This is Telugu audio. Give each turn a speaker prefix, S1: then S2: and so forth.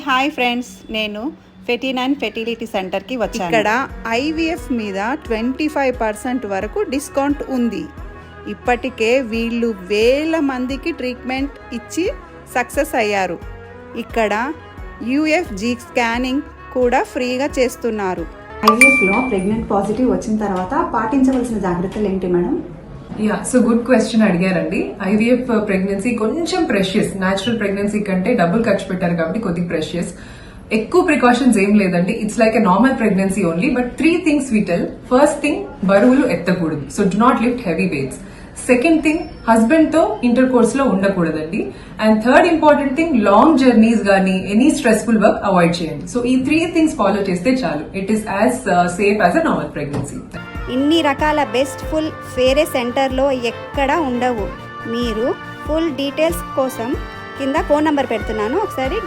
S1: హాయ్ ఫ్రెండ్స్, నేను ఫెటినైన్ ఫెర్టిలిటీ సెంటర్కి వచ్చాను.
S2: ఇక్కడ ఐవీఎఫ్ మీద 25% వరకు డిస్కౌంట్ ఉంది. ఇప్పటికే వీళ్ళు వేల మందికి ట్రీట్మెంట్ ఇచ్చి సక్సెస్ అయ్యారు. ఇక్కడ యూఎఫ్జీ స్కానింగ్ కూడా ఫ్రీగా చేస్తున్నారు.
S3: ఐవీఎఫ్లో ప్రెగ్నెంట్ పాజిటివ్ వచ్చిన తర్వాత పాటించవలసిన జాగ్రత్తలు ఏంటి మేడం?
S4: సో గుడ్ క్వశ్చన్ అడిగారండి. ఐవీఎఫ్ ప్రెగ్నెన్సీ కొంచెం ప్రెషియస్, న్యాచురల్ ప్రెగ్నెన్సీ కంటే డబుల్ ఖర్చు పెట్టారు కాబట్టి కొద్దిగా ప్రెషియస్. ఎక్కువ ప్రికాషన్స్ ఏం లేదండి. It's like a normal pregnancy only. But 3 things we tell. First thing, బరువులు ఎత్తకూడదు. So do not lift heavy weights. Second thing, husband తో ఇంటర్ కోర్స్ లో ఉండకూడదండి. And third important thing, long journeys గానీ ఎనీ స్ట్రెస్ఫుల్ వర్క్ అవాయిడ్ చేయండి. సో ఈ 3 things ఫాలో చేస్తే చాలు. It is as safe as a normal pregnancy.
S5: ఇన్ని రకాల బెస్ట్ ఫుల్ వేరే సెంటర్లో ఎక్కడా ఉండవు. మీరు ఫుల్ డీటెయిల్స్ కోసం కింద ఫోన్ నంబర్ పెడుతున్నాను, ఒకసారి